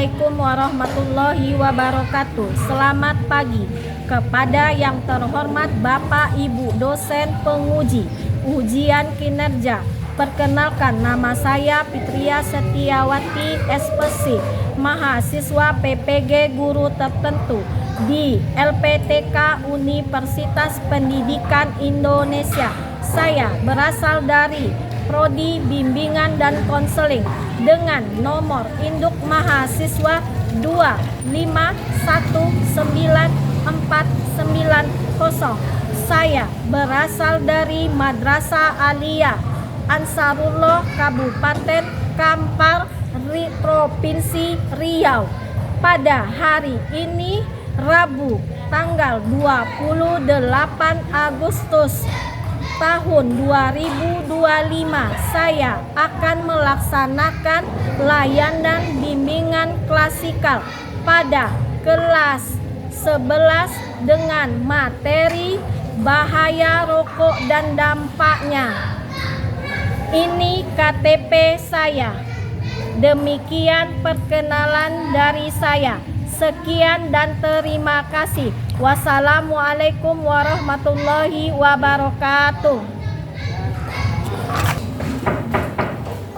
Assalamualaikum warahmatullahi wabarakatuh. Selamat pagi kepada yang terhormat Bapak Ibu dosen penguji ujian kinerja. Perkenalkan, nama saya Fitria Setiawati SPC, mahasiswa PPG guru tertentu di LPTK Universitas Pendidikan Indonesia. Saya berasal dari Prodi Bimbingan dan Konseling dengan nomor induk mahasiswa 2519490. Saya berasal dari Madrasah Aliyah Ansarullah Kabupaten Kampar, Provinsi Riau. Pada hari ini Rabu tanggal 28 Agustus tahun 2025, saya akan melaksanakan layanan bimbingan klasikal pada kelas 11 dengan materi bahaya rokok dan dampaknya. Ini KTP saya. Demikian perkenalan dari saya. Sekian dan terima kasih. Wassalamualaikum warahmatullahi wabarakatuh.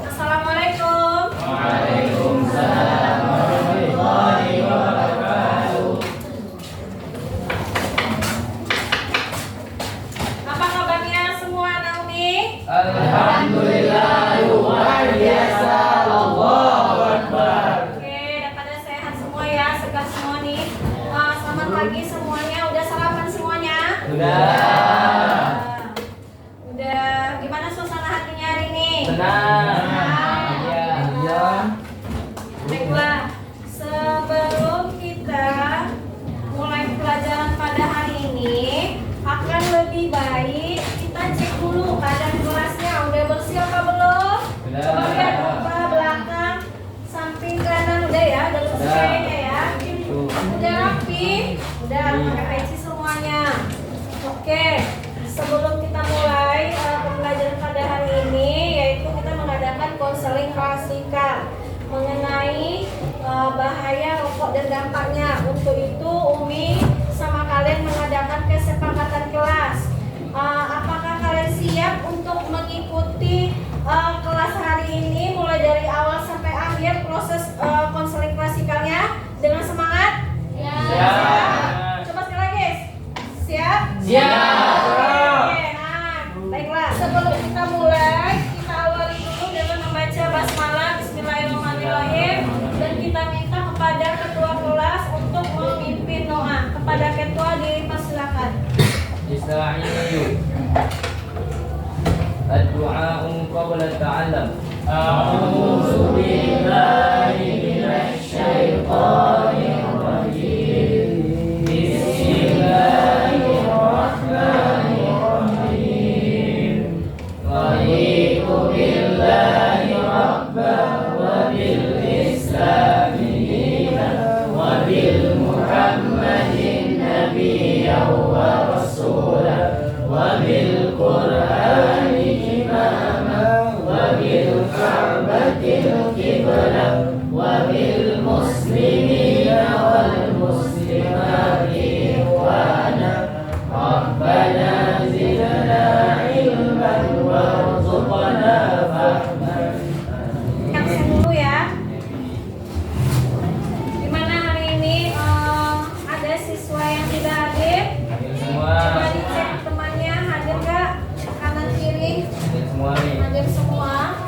Assalamualaikum. Waalaikumsalam warahmatullahi wabarakatuh. Apa kabarnya semua, Naomi? Alhamdulillah, luar biasa. Allahu Akbar. Segar semua nih. Selamat pagi semuanya. Udah sarapan semuanya? Udah. Gimana suasana hatinya hari ini? Tenang. Ya. Baiklah. Sebelum kita mulai pelajaran pada hari ini, akan lebih baik kita cek dulu keadaan kelasnya. Udah bersih apa belum? Coba lihat depan, belakang, samping, kanan. Udah ya? Udah bersih kayaknya ya? Udah rapi, udah pakai peci semuanya. Oke, sebelum kita mulai pembelajaran pada hari ini, yaitu kita mengadakan konseling klasikal mengenai bahaya rokok dan dampaknya. Untuk itu Umi sama kalian mengadakan kesepakatan kelas. Apakah kalian siap untuk mengikuti kelas hari ini mulai dari awal sampai akhir proses konseling klasikalnya dengan semangat? Siap. Coba sekali lagi. Siap? Siap. Oke, baiklah. Sebelum kita mulai, kita awali dulu dengan membaca basmalah Bismillahirrahmanirrahim, dan kita minta kepada ketua kelas untuk memimpin doa. Kepada ketua dipersilakan. Ista'inu. Ad-du'a qabla ta'allam. A'udzu billahi minasy syaithanir rajim. Bismillahirrahmanirrahim. Raditu billahi rabban wa bil islami dinan wa bil muhammadin nabiyyan wa rasulan wa bil qur'ani imama wa bil ka'batil qiblah wa bil muslimina wal muslimati ikhwana rabbana zidna ilman warzuqna fahman. Absen dulu ya. Gimana hari ini ada siswa yang tidak hadir? Hadir semua. Coba dicek temannya hadir nggak? Kanan kiri Hadir semua nih. hadir semua.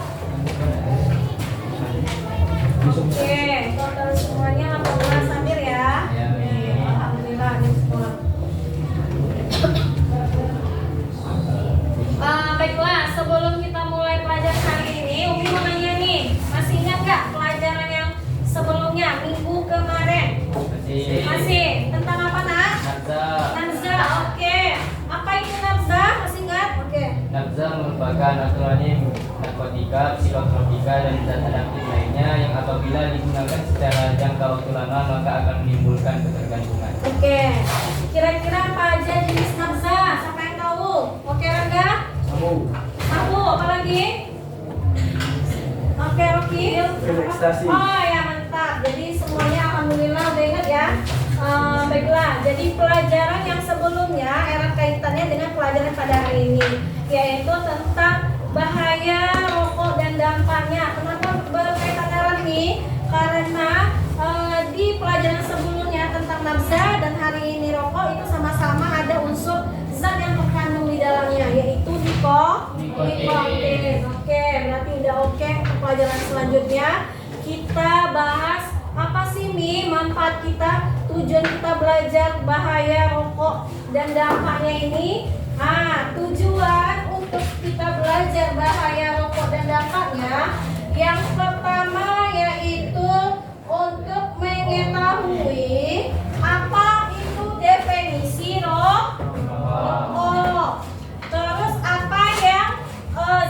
Oke, total semuanya 18 hadir ya. Ya, Oke, alhamdulillah hadir semua. Baiklah, sebelum kita mulai pelajaran hari ini, Umi mau nanya nih, masih ingat nggak pelajaran yang sebelumnya minggu kemarin? Masih. Tentang apa, Nak? Nabza. Nabza. Oke. Apa itu nabza? Masih ingat? Oke. Nabza merupakan akronim narkotika, psikotropika, dan zat adiktif lainnya yang apabila digunakan secara jangka waktu lama maka akan menimbulkan ketergantungan. Oke. Kira-kira apa aja jenis nabza? Siapa yang tahu? Oke, Rangga? Sabu. Apa lagi? Oke, Rocky. Ekstasi. Oh ya, mantap. Jadi semua alhamdulillah udah ingat ya. Baiklah, jadi pelajaran yang sebelumnya erat kaitannya dengan pelajaran pada hari ini, yaitu tentang bahaya rokok dan dampaknya. Kenapa berkaitan erat nih? Karena di pelajaran sebelumnya tentang nafsa dan hari ini rokok itu sama-sama ada unsur zat yang terkandung di dalamnya, yaitu nikotin. Oke, berarti udah oke. Untuk pelajaran selanjutnya kita bahas apa sih Mi manfaat kita, tujuan kita belajar bahaya rokok dan dampaknya ini. Tujuan untuk kita belajar bahaya rokok dan dampaknya yang pertama yaitu untuk mengetahui apa itu definisi rokok. Terus apa yang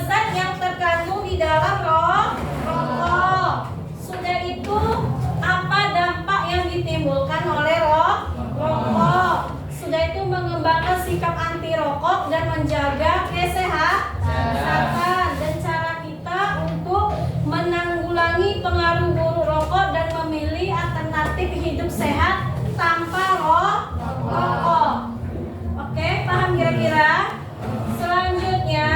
zat yang terkandung di dalam rokok. Sudah itu apa dampak yang ditimbulkan oleh rokok. Sudah itu mengembangkan sikap anti rokok dan menjaga kesehatan dan cara kita untuk menanggulangi pengaruh buruk rokok dan memilih alternatif hidup sehat tanpa rokok. Oke, paham kira-kira? Selanjutnya,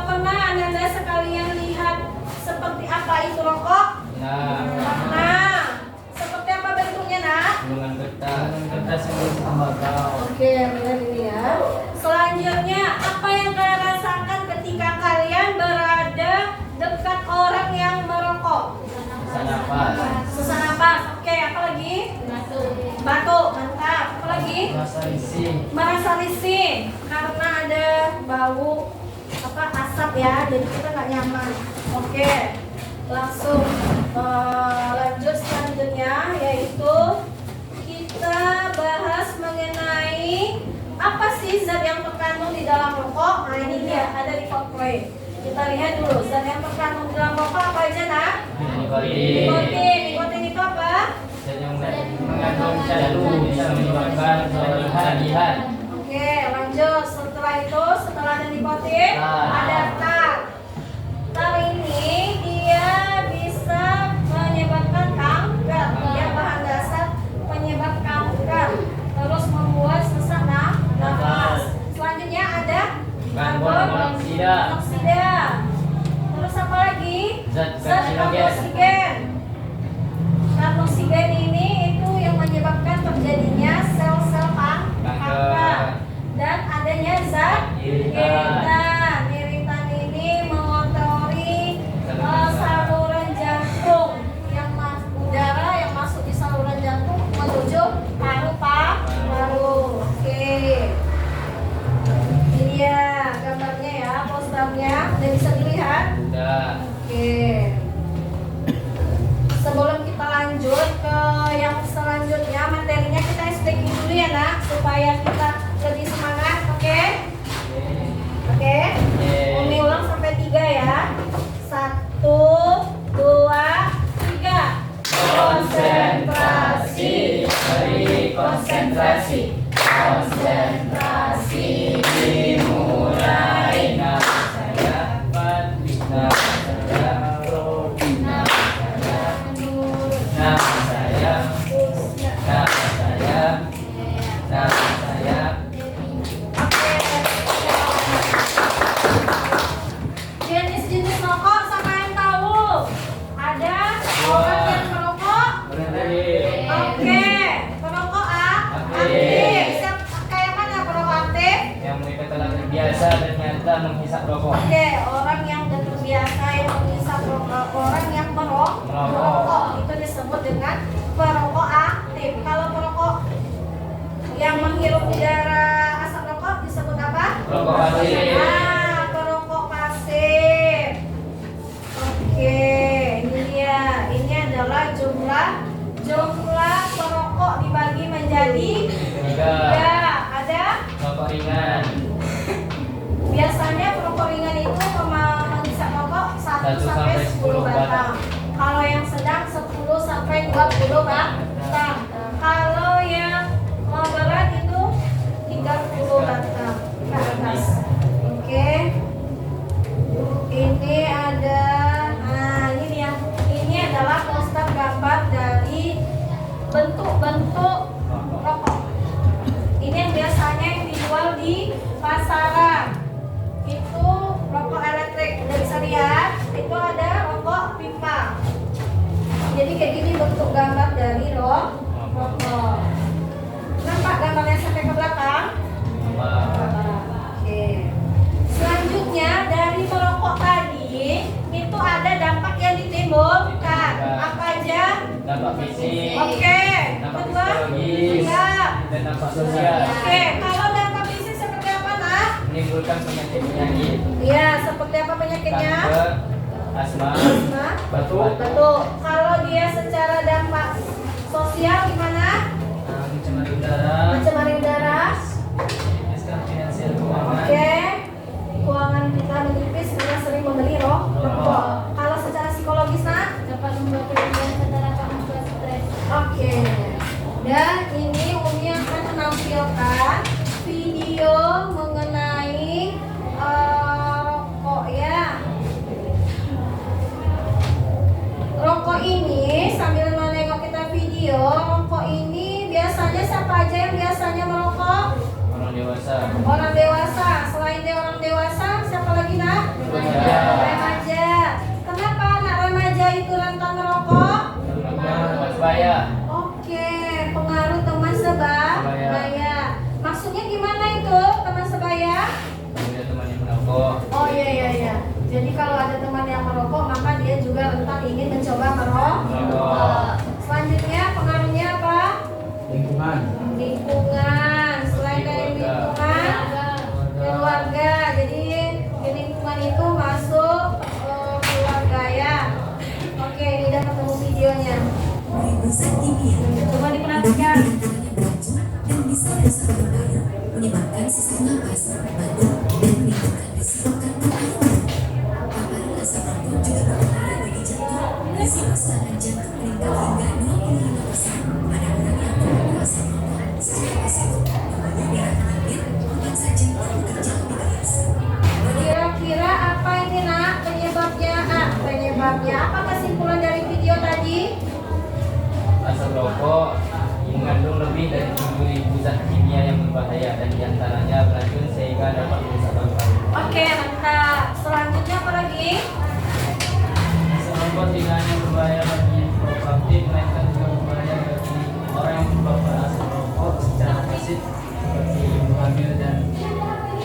pernah Anda sekalian lihat seperti apa itu rokok? Nah, seperti apa bentuknya, Nak? Gulungan kertas yang tembakau. Oke, benar ini ya. Selanjutnya, apa yang kalian rasakan ketika kalian berada dekat orang yang merokok? Sesak napas. Sesak napas. Oke, apa lagi? Batuk. Mantap. Apa lagi? Merasa risih karena ada bau asap ya, jadi kita nggak nyaman. Oke, langsung lanjut selanjutnya yaitu kita bahas mengenai apa sih zat yang terkandung di dalam rokok. Nah ini dia ada di PowerPoint. Kita lihat dulu zat yang terkandung di dalam rokok apa aja, Nak? Nikotin itu apa? Zat yang mengandung candu bisa menyebabkan ketagihan. Oke, lanjut. Setelah ada nikotin, ada tar. Tar ini dia bisa menyebabkan kanker. Dia bahan dasar penyebab kanker. Terus membuat sesak nafas. Selanjutnya ada karbon monoksida. Terus apa lagi? Zat karboksigen. Karboksigen ini itu yang menyebabkan terjadinya sel-sel kanker. Dan adanya zat iritan. Iritan ini mengotori saluran jantung, yang udara yang masuk di saluran jantung menuju paru-paru. Oke. Ini ya gambarnya ya, posternya. Udah bisa dilihat? Udah. Oke. Sebelum kita lanjut ke yang selanjutnya, materinya kita explain dulu ya, Nak, supaya kita lebih semangat. Oke? Umi ulang sampai 3 ya. 1, 2, 3. Konsentrasi. Beri konsentrasi. Konsentrasi dimulai. Nama saya Patrik. Nama saya Rodi. Nama saya Nur. Nama saya Jenis-jenis rokok sama yang tahu? Ada orang yang merokok? Oke. Perokok aktif. Kayak mana perokok aktif? Yang mereka telah terbiasa ternyata menghisap rokok. Oke, orang yang sudah terbiasa yang menghisap rokok, orang yang merokok itu disebut dengan perokok aktif. Kalau perokok yang menghirup udara asap rokok disebut apa? Perokok pasif. Perokok pasif. Oke, ini dia. Ini adalah jumlah perokok dibagi menjadi 3. Ada Rokok ringan. biasanya perokok ringan itu menghisap rokok 1 sampai 10 batang. batang. Kalau yang sedang 10 sampai 20 batang. Kalau yang berat itu 30 batang ke atas. Oke. Ini ada, ini dia. Ini adalah poster gambar dari Jadi kayak gini bentuk gambar dari rokok. Nampak gambarnya sampai ke belakang? Oke. Selanjutnya dari merokok tadi itu ada dampak yang ditimbulkan. Apa aja? Dampak fisik, Oke. dampak Kedua? psikologis, Ya. dan dampak sosial. Oke. Kalau dampak fisik seperti apa, Nak? Menimbulkan penyakit-penyakit, Iya, seperti apa penyakitnya? kanker, asma, Nah, batuk, betul. Kalau dia secara dampak sosial gimana? pencemaran udara, Pencemaran udara. menipiskan finansial keuangan, Oke. Keuangan kita menipis karena sering membeli rokok. Kalau secara psikologis, Nak? Dapat membuat perubahan secara membuat stres. Oke. Dan ini Umi akan menampilkan video mengenai rokok ya. Rokok ini sambil menengok kita video, rokok ini biasanya siapa aja yang biasanya merokok? orang dewasa, Orang dewasa. Selain dia orang dewasa, siapa lagi, Nak? Remaja. Remaja. Kenapa anak remaja itu rentan merokok? teman sebaya, Oke, pengaruh teman sebaya. Maksudnya gimana itu teman sebaya? punya teman yang merokok, Oh iya. Jadi kalau ada teman yang merokok, maka dia juga rentan ingin mencoba merokok. Selanjutnya pengaruhnya apa? Lingkungan. Lingkungan. Selain dari lingkungan, keluarga. Jadi di lingkungan itu masuk keluarga ya. Oke, ini udah ketemu videonya. Coba diperhatikan. Dan bisa merusak berbahaya, menyebabkan sesak napas, batuk, dan menimbulkan risiko kanker paru. Paparan asap rokok juga berbahaya bagi jantung. Risiko serangan jantung meningkat hingga 25% pada orang yang mengambil asap rokok secara pasif. Membuatnya darah mengalir, membuat jantung bekerja lebih keras. Kira-kira apa ini, Nak? Penyebabnya apa kesimpulan dari video tadi? asap rokok mengandung lebih dari 7.000 zat kimia yang berbahaya dan diantaranya beracun sehingga dapat merusak paru-paru. Oke, mantap. Selanjutnya apa lagi? Asap rokok tidak hanya berbahaya bagi perokok aktif, melainkan juga berbahaya bagi orang yang terpapar asap rokok secara pasif seperti ibu hamil dan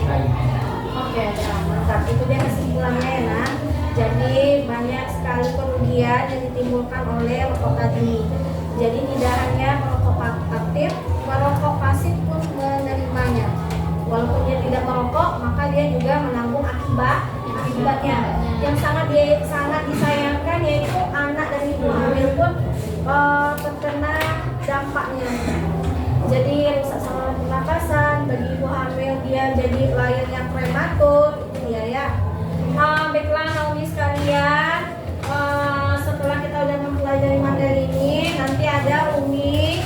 lainnya. Oke, nah, mantap. Itu dia kesimpulannya ya, Nak. Jadi banyak sekali kerugian yang ditimbulkan oleh rokok tadi. Jadi tidak hanya merokok aktif, merokok pasif pun menerimanya. Walaupun dia tidak merokok, maka dia juga menanggung akibatnya. Yang sangat disayangkan yaitu anak dan ibu hamil pun terkena dampaknya. Jadi rusak saluran pernapasan, bagi ibu hamil dia jadi lahirnya prematur, itu dia ya. Baiklah Naomi sekalian, setelah kita udah mempelajari materi ini, nanti ada Umi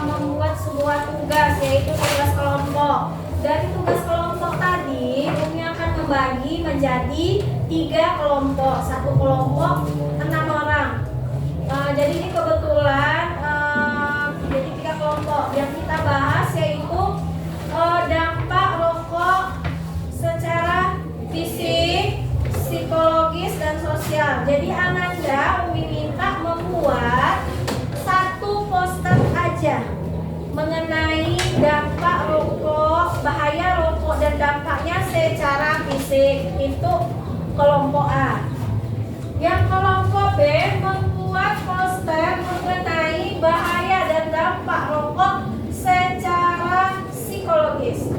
membuat sebuah tugas, yaitu tugas kelompok. Dari tugas kelompok tadi, Umi akan membagi menjadi 3 kelompok, satu kelompok 6 orang. Jadi ini kebetulan jadi 3 kelompok yang kita bahas, yaitu dampak rokok secara fisik, psikologis, dan sosial. Jadi Ananda Umi minta membuat 1 poster aja mengenai dampak rokok, bahaya rokok dan dampaknya secara fisik. Itu kelompok A. Yang kelompok B membuat poster mengenai bahaya dan dampak rokok secara psikologis.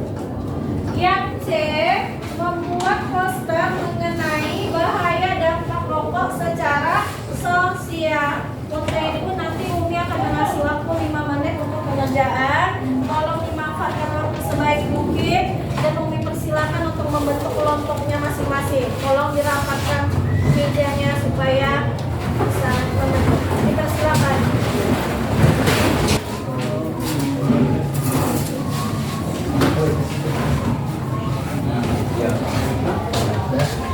Yang C membuat poster mengenai bahaya dampak rokok secara sosial. Untuk ini pun nanti Umi akan mengasih waktu 5 menit untuk pengerjaan. Tolong dimanfaatkan waktu sebaik mungkin dan Umi persilakan untuk membentuk kelompoknya masing-masing. Tolong dirapatkan mejanya supaya bisa membentuk. Dipersilakan.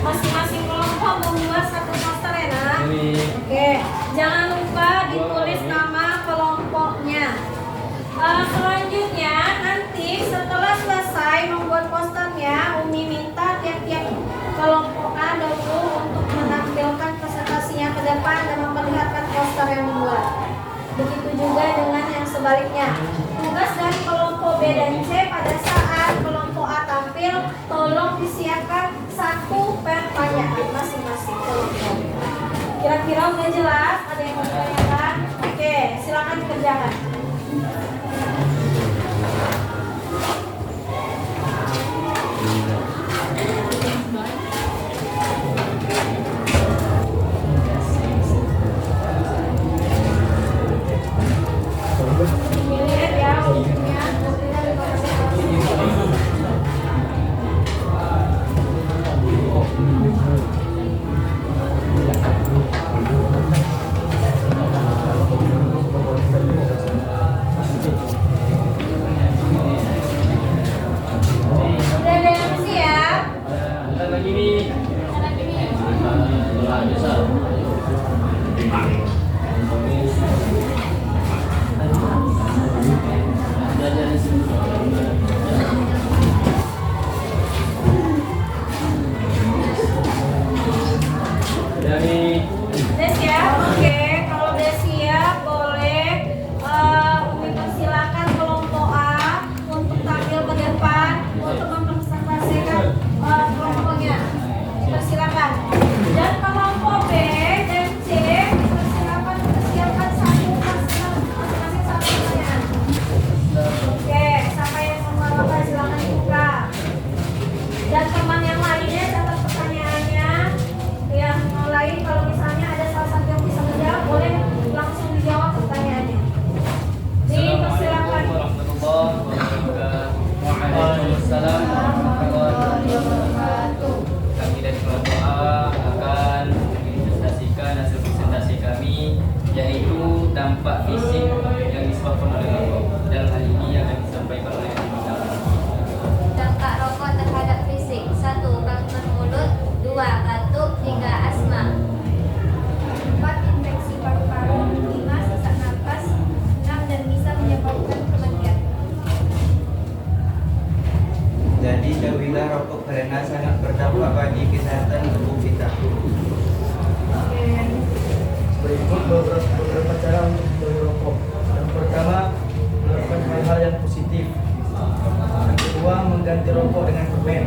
Masing-masing kelompok membuat 1 poster ya, Nak? Oke, jangan lupa ditulis nama kelompoknya. Selanjutnya nanti setelah selesai membuat posternya, Umi minta tiap-tiap kelompok A dulu untuk menampilkan presentasinya ke depan dan memperlihatkan dan C pada saat kelompok A tampil, tolong disiapkan satu pertanyaan masing-masing kelompok. Kira-kira udah jelas? Ada yang mau ditanyakan? Oke, silakan dikerjakan. Dilihat ya ujungnya. Udah ada yang siap? Ada lagi nih. Dari Udah siap? Oke, kalau udah siap boleh Umi persilakan kelompok A untuk tampil ke depan untuk mempresentasikan kelompoknya. Persilakan. Dan kelompok B dan C persilakan mempersiapkan masing-masing satu pertanyaan. Oke, siapa yang membawakan silakan dibuka. Dan teman yang lainnya catat pertanyaannya. Yang lain kalau misalnya ada salah satu yang bisa menjawab boleh langsung dijawab pertanyaannya. Dipersilakan. warahmatullahi wabarakatuh. Waalaikumsalam warahmatullahi wabarakatuh. Kami dari kelompok A akan mempresentasikan hasil presentasi kami, yaitu dampak fisik yang disebabkan oleh rokok. Dan hal ini akan disampaikan oleh Dampak rokok terhadap fisik: 1. Kanker mulut, 2. Batuk, 3. Asma, 4. Infeksi paru-paru, 5. Sesak napas, 6. Dan bisa menyebabkan kematian. Jadi jauhilah rokok karena sangat berdampak bagi kesehatan tubuh kita. Berikut beberapa cara untuk menjauhi rokok. Yang pertama, melakukan hal-hal yang positif. Yang kedua, mengganti rokok dengan permen.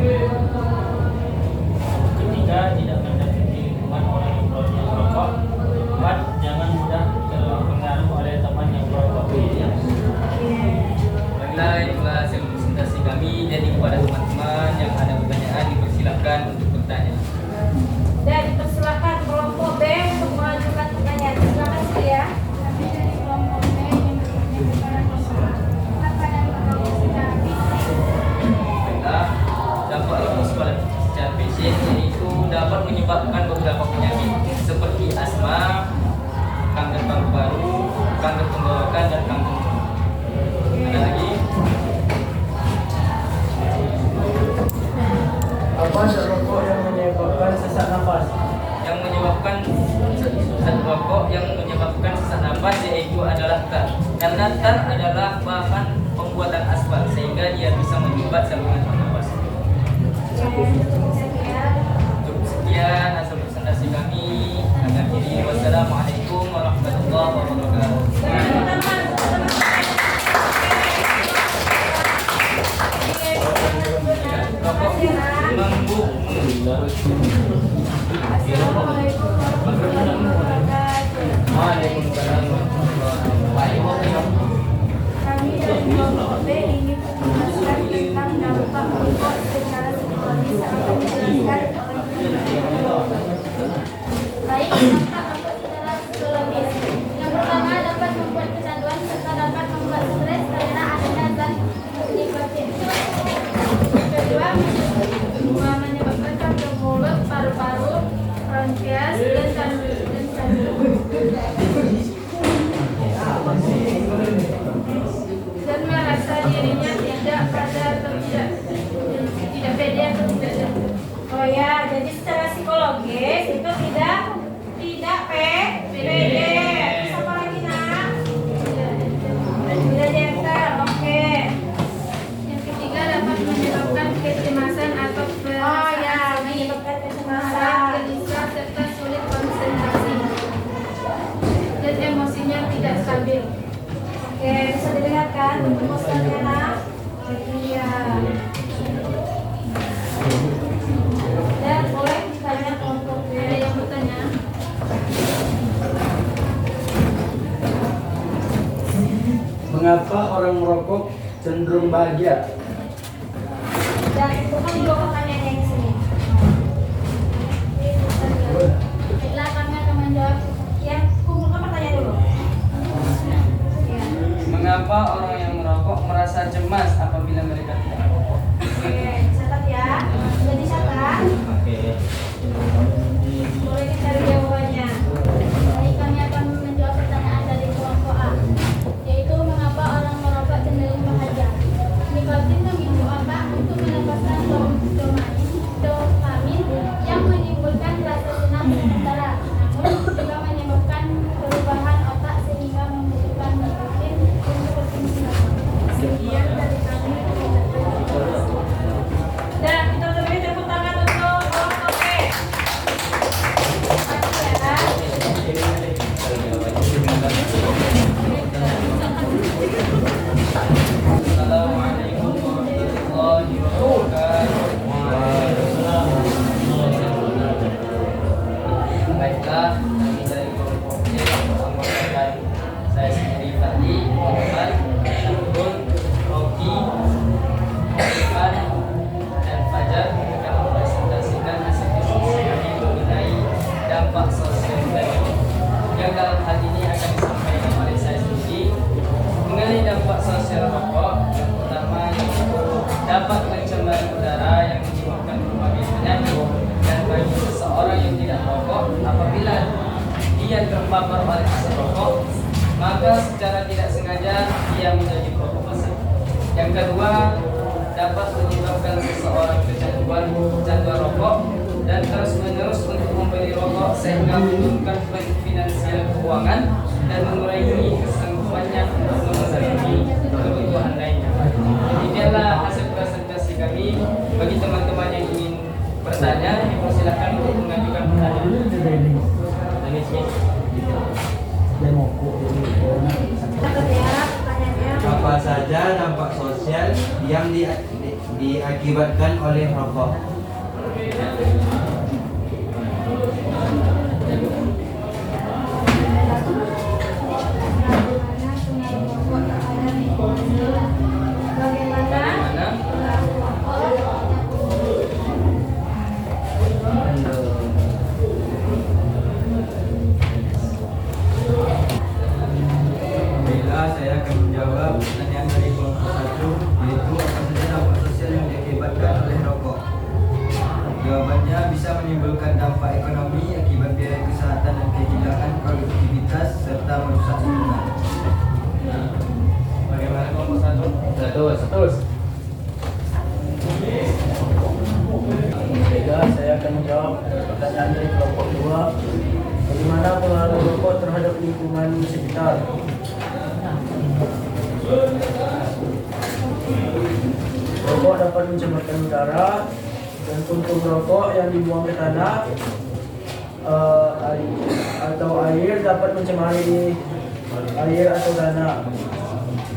Ketiga, tidak mendekati lingkungan orang yang merokok. 4. Jangan mudah terpengaruh oleh teman yang merokok. Baiklah, itulah hasil presentasi kami. Jadi kepada teman-teman yang ada pertanyaan dipersilakan untuk bertanya. Dan dipersilakan kelompok B untuk mengajukan pertanyaan. Silakan ya. Kami dari kelompok B yang mempunyai kepada kelompok apa dan merokok secara fisik. Baiklah, dampak rokok secara fisik yaitu dapat menyebabkan beberapa penyakit seperti asma, kanker paru-paru, kanker tenggorokan, dan kanker mulut. Ada lagi? Apa zat rokok yang menyebabkan sesak nafas? Yang menyebabkan zat rokok yang menyebabkan sesak napas yaitu adalah tar. Karena tar adalah bahan pembuatan aspal sehingga dia bisa menyumbat saluran nafas. Cukup sekian hasil presentasi kami. Akhiri wassalamualaikum warahmatullahi wabarakatuh. Rokok membuk. Assalamualaikum warahmatullahi wabarakatuh. Waalaikumsalam warahmatullahi wabarakatuh. Kami dari kelompok B ingin menjelaskan tentang dampak rokok secara psikologis yang akan dijelaskan oleh baik, dampak rokok secara psikologis. Yang pertama, dapat membuat kecanduan serta dapat membuat stres karena adanya zat nikotin. Yang kedua, menyebabkan kanker mulut, paru-paru, bronkias, dan jantung. Dan merasa dirinya tidak pada atau tidak pede atau tidak. Oh ya, jadi secara psikologis itu tidak pede. Terus apa lagi nak? Tidak gentle. Oke. Yang ketiga, dapat menyebabkan kecemasan atau Oh ya, perasaan sedih, menyebabkan rasa kecemasan. gelisah serta sulit konsentrasi dan emosinya tidak stabil. Oke, bisa dilihat kan rumusnya nak? Mengapa orang merokok cenderung bahagia? Dan bukan dulu pertanyaannya di sini. Baiklah, kami akan menjawab. Ya, kumpulkan pertanyaan dulu. Ya. Mengapa orang yang merokok merasa cemas apabila mereka tidak merokok? Oke, catat ya. Sudah dicatat. Boleh dicari jawabannya. Baik, kami akan menjawab pertanyaan dari kelompok A, yaitu mengapa orang merokok cenderung bahagia. Nikotin memicu otak untuk melepaskan dopamin yang menimbulkan rasa senang sementara, namun juga menyebabkan perubahan otak sehingga membutuhkan nikotin untuk berfungsi normal. Sekian dari kami. Dan kita beri tepuk tangan untuk kelompok B. Makasih ya. Assalamualaikum warahmatullahi wabarakatuh. Baiklah, kami dari kelompok C mengamalkan saya sendiri tadi, Muhammad, Syarul, Rocky, Irfan, dan Fajar akan mempresentasikan hasil diskusi kami mengenai dampak sosial tadi, yang dalam hal ini akan disampaikan oleh saya sendiri mengenai dampak sosial rokok. Yang pertama yaitu dapat mencemari udara yang menyebabkan berbagai penyakit, dan bagi seseorang yang tidak merokok, apabila dia terpapar oleh asap rokok, maka secara tidak sengaja dia menjadi perokok pasif. Yang kedua, dapat menyebabkan seseorang kecanduan rokok dan terus-menerus untuk membeli rokok sehingga menurunkan finansial keuangan dan mengurangi kesanggupannya untuk memenuhi kebutuhan lainnya. Demikianlah hasil presentasi kami. Bagi teman-teman yang ingin bertanya, dipersilakan untuk mengajukan pertanyaan. Catat ya pertanyaannya. Apa saja dampak sosial yang diakibatkan oleh rokok? Bagaimana? Bila saya akan menjawab pertanyaan dari kelompok 1, yaitu apa saja dampak sosial yang diakibatkan oleh rokok. Jawabannya bisa menimbulkan dampak ekonomi akibat biaya kesehatan dan kehilangan produktivitas serta merusak lingkungan. Bagaimana kelompok satu? Satu. Baiklah, saya akan menjawab pertanyaan dari kelompok 2. Bagaimana pengaruh rokok terhadap lingkungan sekitar? Rokok dapat mencemarkan udara, dan puntung rokok yang dibuang ke tanah atau air dapat mencemari air atau tanah,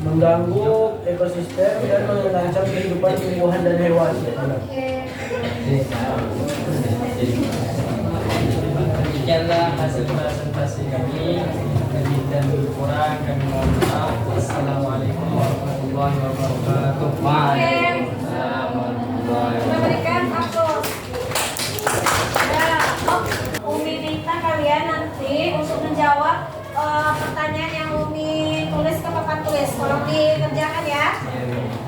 mengganggu ekosistem dan mengancam kehidupan tumbuhan dan hewan. Demikianlah hasil presentasi kami. Lebih dan kurang kami mohon maaf. Wassalamualaikum warahmatullahi wabarakatuh. Waalaikumsalam warahmatullahi Kita wabarakatuh. berikan aplaus. Ya, Umi minta kalian nanti untuk menjawab pertanyaan yang Umi tulis ke papan tulis. Tolong dikerjakan ya.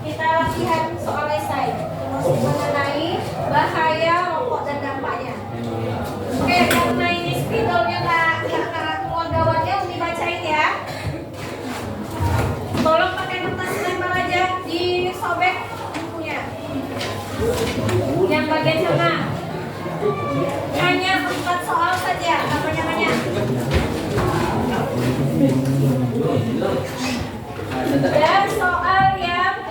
Kita latihan soal esai mengenai bahaya rokok dan dampaknya. Oke, karena ini spidolnya nggak keluar gawatnya, Umi bacain ya. Tolong pakai kertas lempar aja, disobek bukunya. Yang bagian sana. Hanya 4 soal saja, apa banyak-banyak. Dan soal yang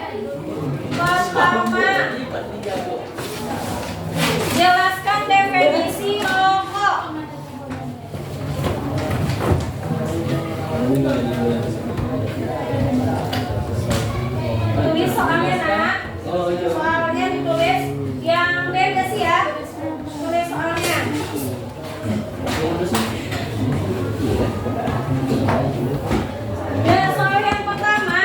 pertama, jelaskan definisi rokok. Tulis soalnya nak. Soalnya ditulis yang beda sih ya. Tulis soalnya. Dan soal yang pertama,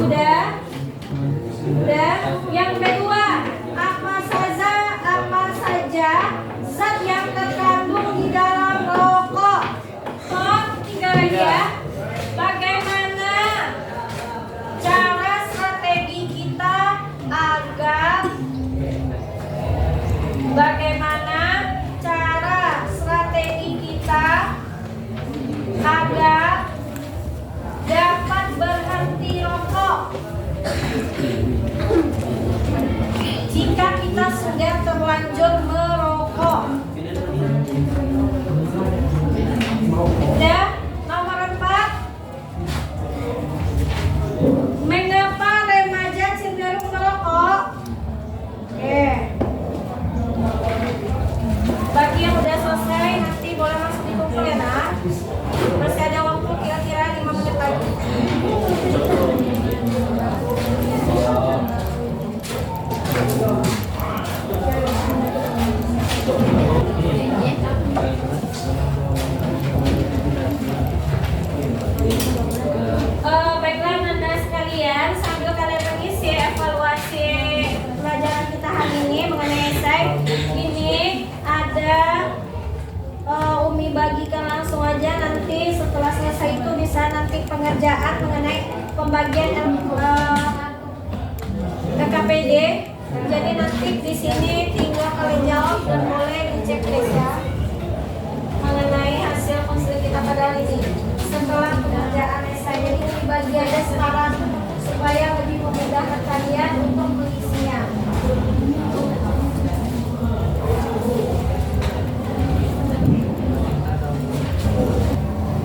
Sudah? Yang kedua, apa saja zat yang terkandung di dalam rokok? Tiga lagi ya. Bagaimana cara strategi kita agar dapat berhenti rokok jika kita sudah terlanjur merokok? Udah? Nomor 4, mengapa remaja cenderung merokok? Oke. Bagi yang udah selesai nanti boleh langsung dikumpul ya nak. Masih ada waktu kira-kira 5 menit lagi. Baiklah Nanda sekalian, sambil kalian mengisi evaluasi pelajaran kita hari ini mengenai esai ini, ada Umi bagikan langsung aja, nanti setelah selesai itu bisa nanti pengerjaan mengenai pembagian KKPD. Jadi nanti di sini tinggal kalian jawab dan boleh dicek ya mengenai hasil konseling kita pada hari ini setelah pengerjaan esai. Jadi ini dibagi aja sekarang supaya lebih memudahkan kalian untuk mengisinya.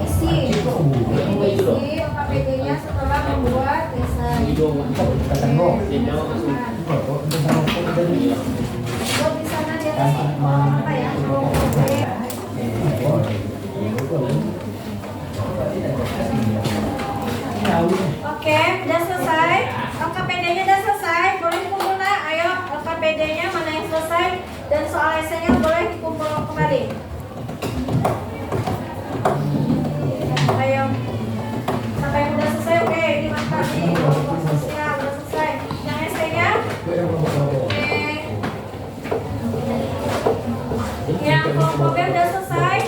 Isi OKPD-nya setelah membuat esai. Di sana di atas apa ya? Oke, udah selesai. OKPD-nya udah selesai. Boleh dikumpul nak? Ayo, OKPD-nya mana yang selesai dan soal esainya boleh dikumpul kembali. Ayo. Sampai yang udah selesai, oke. Ini mantap nih. Kelompok sosial udah selesai. Yang esainya? Oke. Yang kelompok B udah selesai.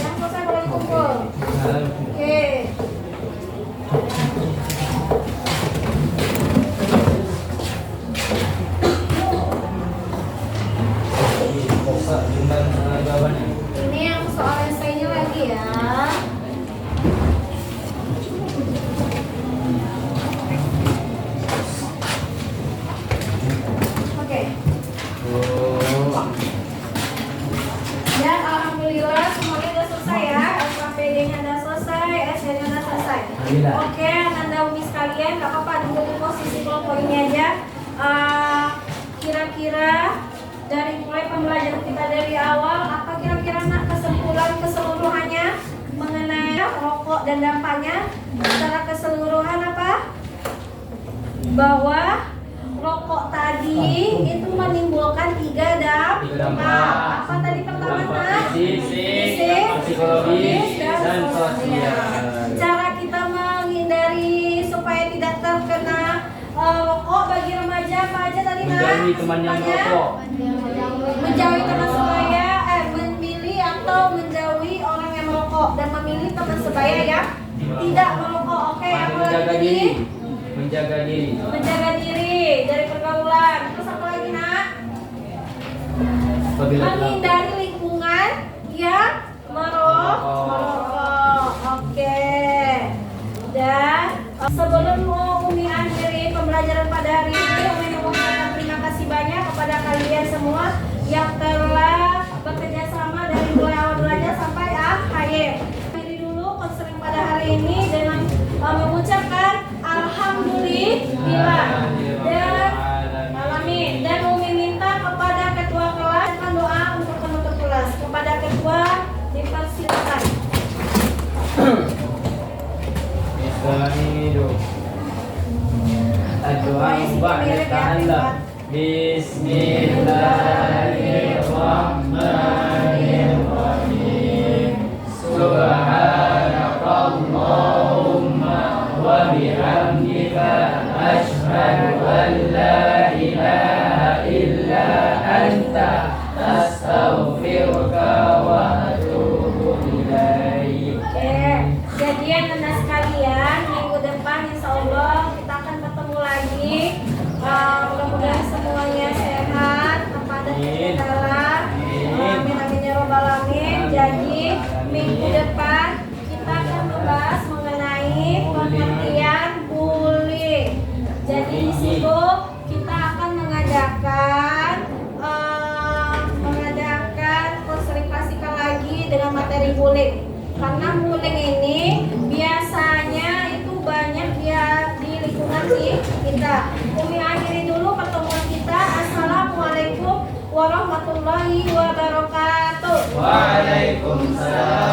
Yang selesai boleh dikumpul. Oke. Ini yang soal esainya lagi ya. Oke. Dan alhamdulillah semuanya udah selesai ya. SKPD-nya udah selesai, esainya udah selesai. Oke, Nanda Umi sekalian, gak apa-apa duduk di posisi kelompok ini aja. Kira-kira dari mulai pembelajaran kita dari awal, apa kira-kira nak kesimpulan keseluruhannya mengenai rokok dan dampaknya? Secara keseluruhan apa? Bahwa rokok tadi itu menimbulkan 3 dampak. Apa tadi pertama nak? Fisik, psikologis, dan sosial. Cara kita menghindari supaya tidak terkena rokok bagi remaja apa aja tadi nak? Menjauhi teman yang merokok. Menjauhi teman sebaya, memilih atau menjauhi orang yang merokok dan memilih teman sebaya yang tidak merokok. Oke, apa lagi? Menjaga diri Dari pergaulan. Terus apa lagi nak? Menghindari lingkungan yang merokok. Oke. Dan sebelum Umi akhiri pembelajaran pada hari ini, Umi mengucapkan terima kasih banyak kepada kalian semua yang telah bekerja sama dari mulai awal belajar sampai akhir. Akhiri dulu konseling pada hari ini dengan mengucapkan alhamdulillah dan alamin. Dan Umi minta kepada ketua kelas doa untuk penutup kelas. Kepada ketua dipersilakan. Bismillahirrahmanirrahim. Subhanakallahumma wa bihamdika Asyhadu an la ilaha illa anta astaghfiruka wa atubu ilaik. Oke, jadi anak sekalian, minggu depan insya Allah kita akan ketemu lagi. Mudah-mudahan semuanya sehat, tanpa ada kendala. Amin amin ya robbal alamin. Jadi minggu depan kita akan membahas mengenai pengertian bullying. Jadi di situ kita akan mengadakan konsultasikan lagi dengan materi bullying. Karena bullying ini biasanya itu banyak dia di lingkungan kita. Umi akhiri dulu pertemuan kita. Assalamualaikum warahmatullahi wabarakatuh. Waalaikumsalam.